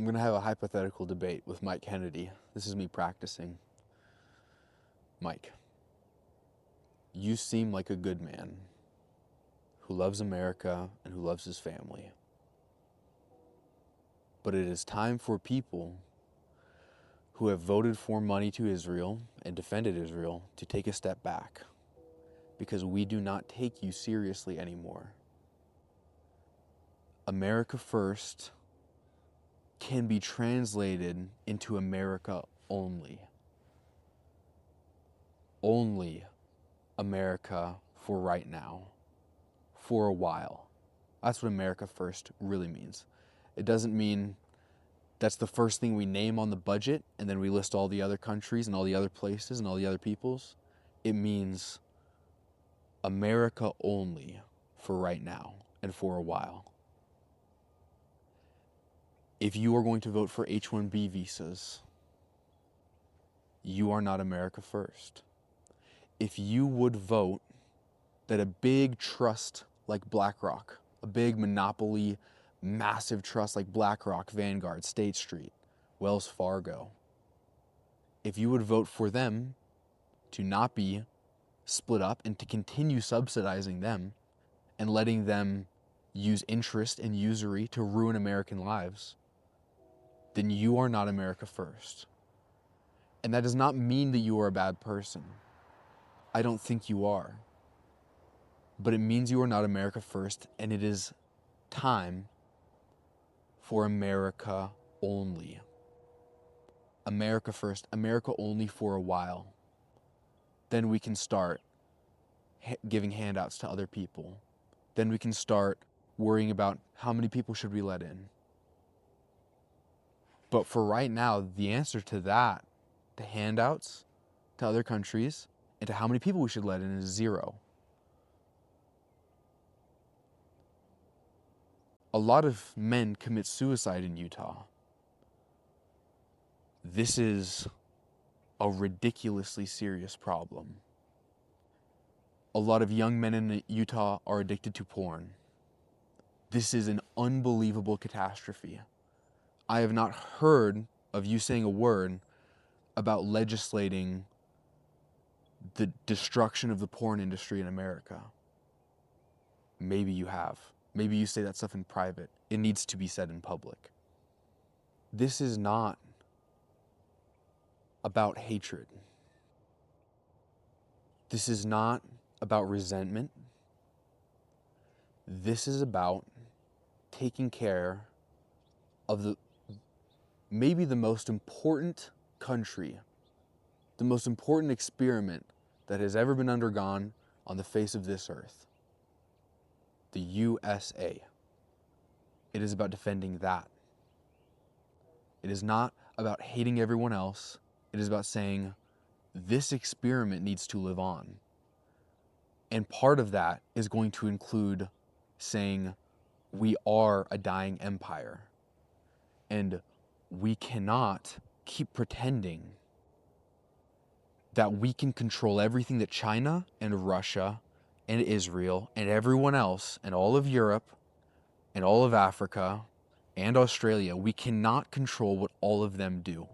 I'm going to have a hypothetical debate with Mike Kennedy. This is me practicing. Mike, you seem like a good man who loves America and who loves his family. But it is time for people who have voted for money to Israel and defended Israel to take a step back, because we do not take you seriously anymore. America First can be translated into America only. Only America for right now, for a while. That's what America First really means. It doesn't mean that's the first thing we name on the budget and then we list all the other countries and all the other places and all the other peoples. It means America only for right now and for a while. If you are going to vote for H-1B visas, you are not America First. If you would vote that a big trust like BlackRock, a big monopoly, massive trust like BlackRock, Vanguard, State Street, Wells Fargo, if you would vote for them to not be split up and to continue subsidizing them and letting them use interest and usury to ruin American lives, then you are not America First. And that does not mean that you are a bad person. I don't think you are. But it means you are not America First, and it is time for America only. America First, America only for a while. Then we can start giving handouts to other people. Then we can start worrying about how many people should we let in. But for right now, the answer to that, to handouts to other countries, and to how many people we should let in is zero. A lot of men commit suicide in Utah. This is a ridiculously serious problem. A lot of young men in Utah are addicted to porn. This is an unbelievable catastrophe. I have not heard of you saying a word about legislating the destruction of the porn industry in America. Maybe you have. Maybe you say that stuff in private. It needs to be said in public. This is not about hatred. This is not about resentment. This is about taking care of maybe the most important country, the most important experiment that has ever been undergone on the face of this earth. The USA. It is about defending that. It is not about hating everyone else. It is about saying, this experiment needs to live on. And part of that is going to include saying, we are a dying empire. And we cannot keep pretending that we can control everything that China and Russia and Israel and everyone else and all of Europe and all of Africa and Australia, we cannot control what all of them do.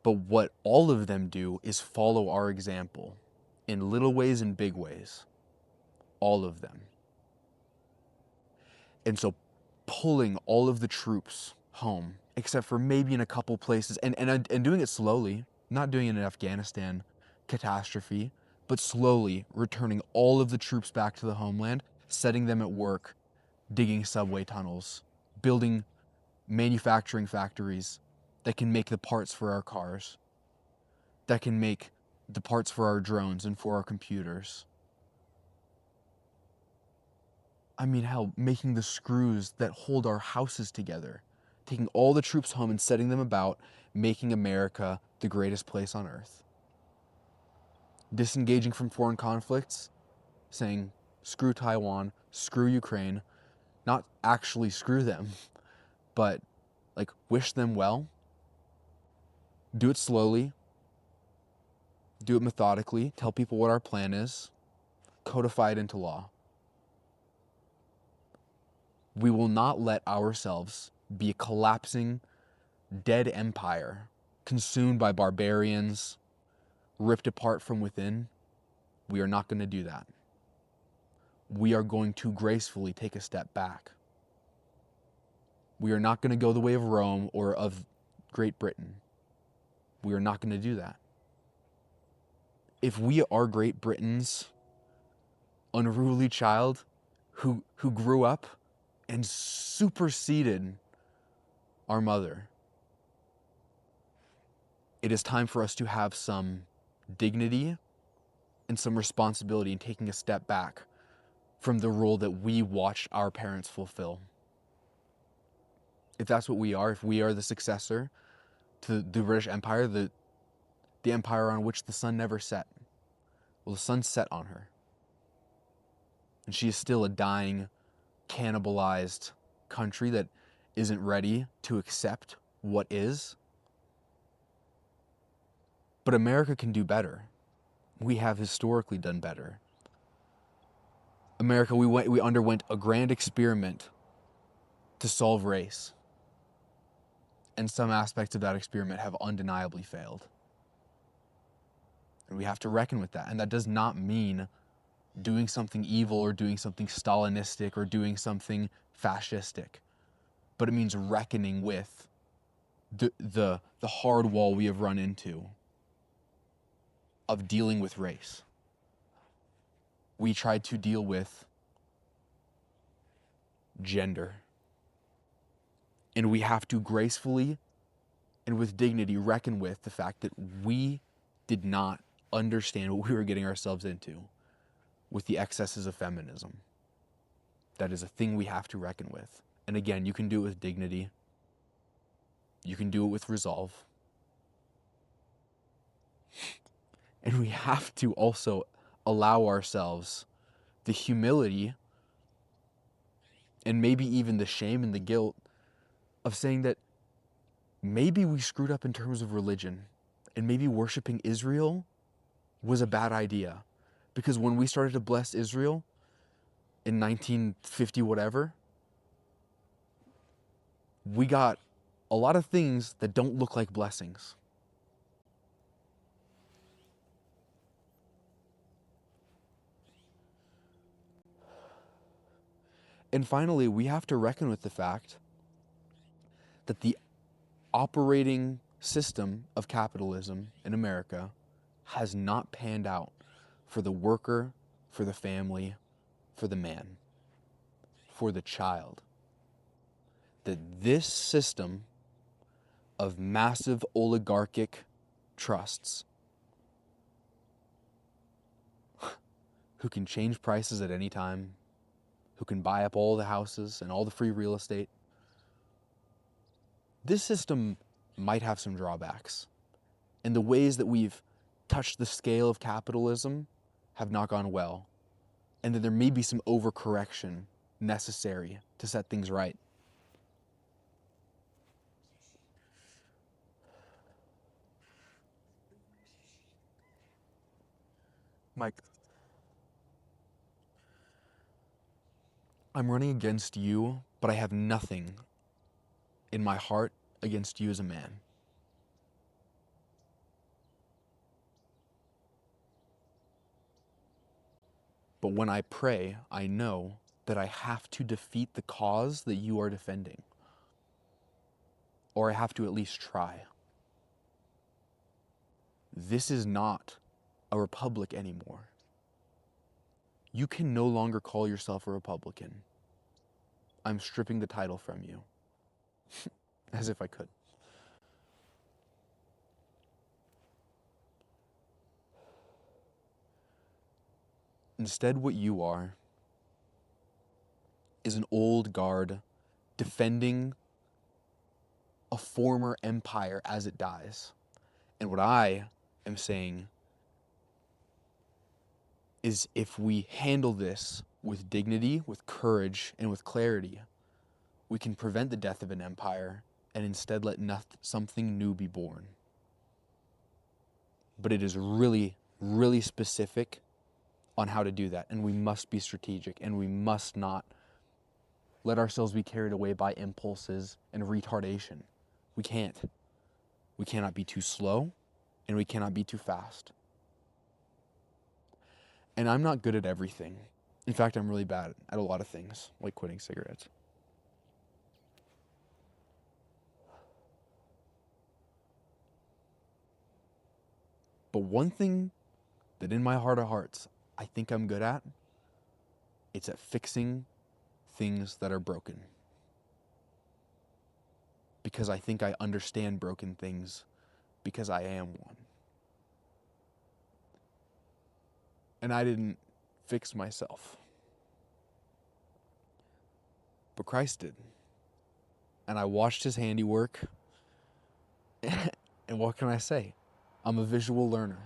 But what all of them do is follow our example in little ways and big ways. All of them. And so pulling all of the troops home, except for maybe in a couple places, and doing it slowly, not doing it in Afghanistan catastrophe, but slowly returning all of the troops back to the homeland, setting them at work, digging subway tunnels, building manufacturing factories that can make the parts for our cars, that can make the parts for our drones and for our computers. I mean, hell, making the screws that hold our houses together, taking all the troops home and setting them about making America the greatest place on earth. Disengaging from foreign conflicts, saying, screw Taiwan, screw Ukraine, not actually screw them, but like wish them well. Do it slowly. Do it methodically. Tell people what our plan is. Codify it into law. We will not let ourselves be a collapsing, dead empire, consumed by barbarians, ripped apart from within. We are not going to do that. We are going to gracefully take a step back. We are not going to go the way of Rome or of Great Britain. We are not going to do that. If we are Great Britain's unruly child who grew up and superseded our mother, it is time for us to have some dignity and some responsibility in taking a step back from the role that we watched our parents fulfill. If that's what we are, if we are the successor to the British Empire, the empire on which the sun never set, well, the sun set on her. And she is still a dying, cannibalized country that isn't ready to accept what is. But America can do better. We have historically done better. America, we underwent a grand experiment to solve race. And some aspects of that experiment have undeniably failed. And we have to reckon with that. And that does not mean doing something evil or doing something Stalinistic or doing something fascistic. But it means reckoning with the hard wall we have run into of dealing with race. We tried to deal with gender. And we have to gracefully and with dignity reckon with the fact that we did not understand what we were getting ourselves into with the excesses of feminism. That is a thing we have to reckon with. And again, you can do it with dignity. You can do it with resolve. And we have to also allow ourselves the humility and maybe even the shame and the guilt of saying that maybe we screwed up in terms of religion and maybe worshiping Israel was a bad idea. Because when we started to bless Israel in 1950 whatever, we got a lot of things that don't look like blessings. And finally, we have to reckon with the fact that the operating system of capitalism in America has not panned out for the worker, for the family, for the man, for the child. That this system of massive oligarchic trusts who can change prices at any time, who can buy up all the houses and all the free real estate, this system might have some drawbacks. And the ways that we've touched the scale of capitalism have not gone well. And that there may be some overcorrection necessary to set things right. Mike, I'm running against you, but I have nothing in my heart against you as a man. But when I pray, I know that I have to defeat the cause that you are defending. Or I have to at least try. This is not a republic anymore. You can no longer call yourself a Republican. I'm stripping the title from you. As if I could. Instead, what you are is an old guard defending a former empire as it dies. And what I am saying is if we handle this with dignity, with courage, and with clarity, we can prevent the death of an empire and instead let something new be born. But it is really, really specific on how to do that. And we must be strategic, and we must not let ourselves be carried away by impulses and retardation. We can't. We cannot be too slow, and we cannot be too fast. And I'm not good at everything. In fact, I'm really bad at a lot of things, like quitting cigarettes. But one thing that in my heart of hearts, I think I'm good at, it's at fixing things that are broken. Because I think I understand broken things because I am one. And I didn't fix myself. But Christ did. And I watched his handiwork. And what can I say? I'm a visual learner.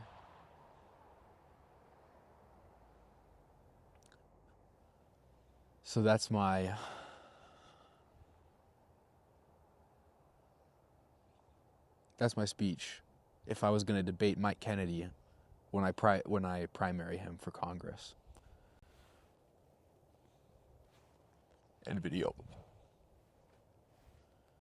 So that's my speech if I was going to debate Mike Kennedy when I primary him for Congress. End video.